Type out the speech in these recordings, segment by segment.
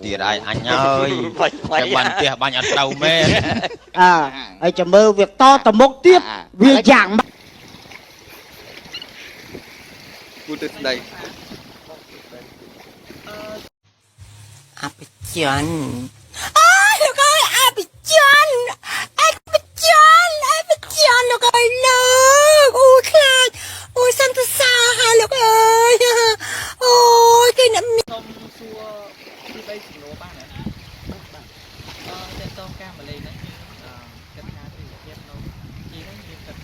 tiền ai anh ơi cái bàn tiền bàn ăn đầu mê ấy cho mơ việc to tầm mốc tiếp việc dạngกูตึกđây Abidjan. Ôi, lúc ơi, Abidjan. Abidjan, lúc ơi, nước. Ôi, khát. Ôi, Santa Sa, hả, lúc ơi. Ôi, cái nấm miệng. Xong xua đi bay xỉn lỗ ba này. Tên tông ca mà lên đấy. Cân khá thì biết đâu. Chỉ đấy, biết cân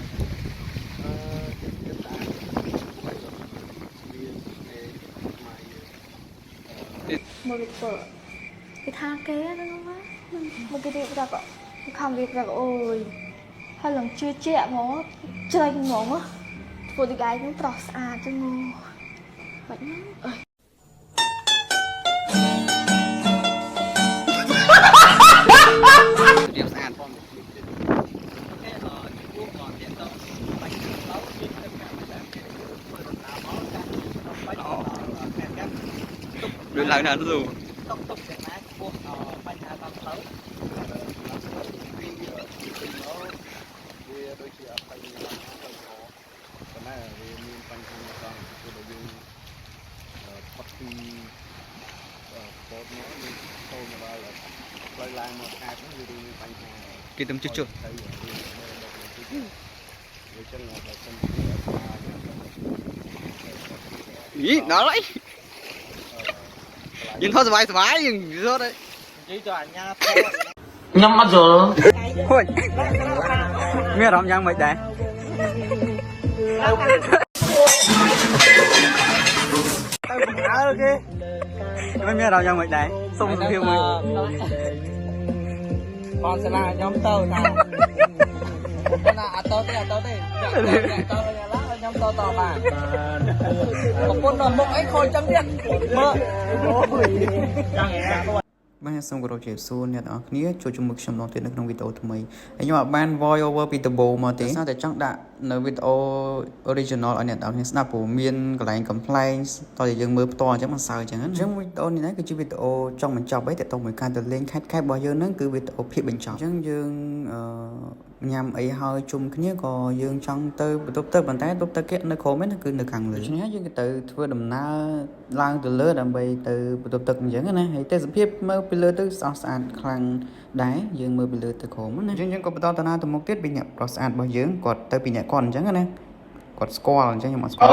một vợ cái tha kế đó không á một cái việc gặp không việc gặp ôi hai lần chưa chẹ nó chơi ngủ á phụ thì gái cũng tỏ xa cho ngô vậy lắm điều sàn phong đừng lại nào dù cái tấm chút chút ý nó đấy nhưng thôi sải sải nhưng thôi đấy nhắm mắt rồi thôi nghe rõ nhang mày đấyไม่มีเรายังไม่ได้ส่งเพียงมือ còn sẽ là nhóm tàu nào là tàu đây tàu nhóm tàu tàu mà một con nó một ấy khôi trắng điện mơ បាទសូមគោរពជម្រាបសួរអ្នកនរគ្នាចូលជាមួយខ្ញុំម្ដងទៀតនៅក្នុងវីដេអូថ្មីហើយខ្ញុំអាចបាន voice over ពីដំបូងមកទេតែចង់ដាក់នៅវីដេអូ original ឲ្យអ្នកនរគ្នាស្ដាប់ព្រោះមានកន្លែង complaints តោះតែយើងមើលផ្ទាល់អញ្ចឹងមិនសើអញ្ចឹងណាអញ្ចឹងវីដេអូនេះណាគឺជាវីដេអូចង់បញ្ចប់ហើយតើតោះមួយការទៅលេងខេត្តរបស់យើងហ្នឹងគឺវីដេអូភាពបញ្ចប់អញ្ចឹងយើងញ៉ាំអីហើយជុំគ្នាក៏យើងចង់ទៅបន្ទប់ទឹកប៉ុន្តែបន្ទប់ទឹកគេនៅក្រោមហ្នឹងគឺនៅខាងលើដូច្នេះយើងទៅធ្វើដំណើរឡើងទៅលើដើម្បីទៅបន្ទប់ទឹកអញ្ចឹងណាហើយទេសភាពមើលពីលើទៅស្អាតស្អាតខ្លាំងដែរយើងមើលពីលើទៅក្រោមណាអញ្ចឹងយើងក៏បន្តដំណើរទៅមុខទៀតពីអ្នកប្រុសស្អាតរបស់យើងគាត់ទៅពីអ្នកគាត់អញ្ចឹងណាគាត់ស្គាល់អញ្ចឹងខ្ញុំអត់ស្គាល់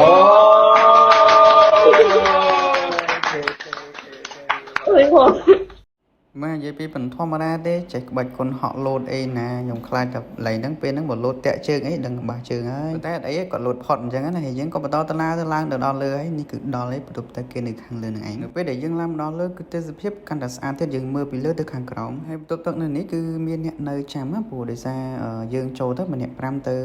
មកនិយាយពីបន្ធម្មតាទេចេះក្បាច់គុណហក់លោតអីណាខ្ញុំខ្លាចតែឡៃហ្នឹងពេលហ្នឹងបើលោតតាក់ជើងអីដឹងបាសជើងហើយតែអត់អីគាត់លោតផុតអញ្ចឹងណាហើយយើងក៏បន្តដំណើរទៅឡើងទៅដល់លើហើយនេះគឺដល់ហើយបន្ទប់តែគេនៅខាងលើហ្នឹងឯងនៅពេលដែលយើងឡើងមកដល់លើគឺទេសភាពកាន់តែស្អាតទៀតយើងមើលពីលើទៅខាងក្រោមហើយបន្ទប់ទឹកនៅនេះគឺមានអ្នកនៅចាំណាព្រោះដោយសារយើងចូលទៅម្នាក់5ទៅ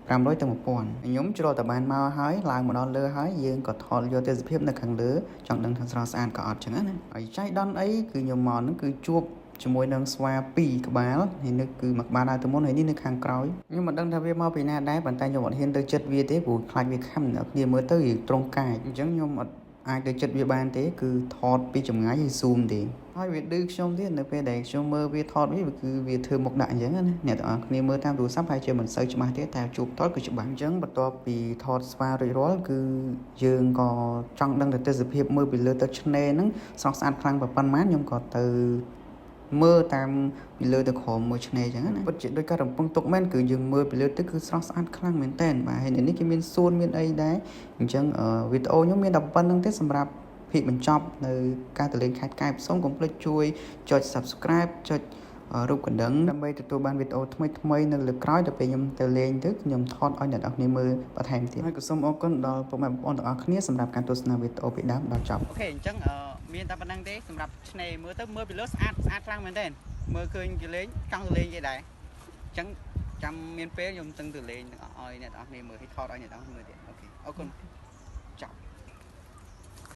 500ទៅ1000ខ្ញុំជ្រុលតែបានមកហើយឡើងមកដល់លើហើយយើងក៏ថតយកទេសភាពនៅខាងលើចង់ដឹងថាស្រស់ស្អាតក៏អត់ចឹងណាហើយចៃដន្យអីគឺខ្ញុំមកហ្នឹងគឺជួបជាមួយនឹងស្វា2ក្បាលហើយនេះគឺមួយក្បាលដើរទៅមុនហើយនេះនៅខាងក្រោយខ្ញុំមិនដឹងថាវាមកពីណាដែរប៉ុន្តែខ្ញុំអត់ហ៊ានទៅចិត្តវាទេព្រោះខ្លាចវាខំអ្នកគ្នាមើលទៅត្រង់កាយអញ្ចឹងខ្ញុំអត់អាចទៅចិត្តវាបានទេគឺថតពីចម្ងាយហើយ zoom ទេហើយវាឌឺខ្ញុំទៀតនៅពេលដែលខ្ញុំមើលវាថតវាគឺវាធ្វើមុខដាក់អញ្ចឹងណាអ្នកទាំងអស់គ្នាមើលតាមទូរស័ព្ទហើយជាមិនសូវច្បាស់ទេតែជួបតតគឺច្បាស់អញ្ចឹងបន្ទាប់ពីថតស្វារួចរាល់គឺយើងក៏ចង់ដឹងទៅទេសភាពមើលពីលើទឹកឆ្នេរហ្នឹងស្រស់ស្អាតខ្លាំងប៉ុណ្ណាខ្ញុំក៏ទៅមើលតាមពីលើទៅក្រោមមើលឆ្នេរអញ្ចឹងណាពិតជាដូចការរំពឹងទុកមែនគឺយើងមើលពីលើទឹកគឺស្រស់ស្អាតខ្លាំងមែនតើបាទហើយនេះគេមានសួនមានអីដែរអញ្ចឹងវីដេអូខ្ញុំមានតែប៉ុណ្្នឹងទេសម្រាប់ភាពបញ្ចប់នៅការទៅលេងខេត្តកែបសូមកុំភ្លេចជួយចុច Subscribe ចុចរូបកណ្ដឹងដើម្បីទទួលបានវីដេអូថ្មីៗនៅលើក្រោយដល់ពេលខ្ញុំទៅលេងទៅខ្ញុំថតឲ្យអ្នកនរគ្នាមើលបន្ថែមទៀតហើយក៏សូមអរគុណដល់ពុកម៉ែបងប្អូនទាំងអស់គ្នាសម្រាប់ការទស្សនាវីដេអូពីដើមដល់ចប់អូខេអញ្ចឹងមានតែប៉ុណ្្នឹងទេសម្រាប់ឆ្នេរមើលទៅមើលពីលើស្អាតខ្លាំងមែនទេមើលឃើញគេលេងចង់ទៅលេងគេដែរអញ្ចឹងចាំមានពេលខ្ញុំទៅលេងទាំងអស់ឲ្យអ្នកនរគ្នាមើលឲ្យថតឲ្យអ្នកនរគ្នាមើលទៀតអូខេអរគុណចប់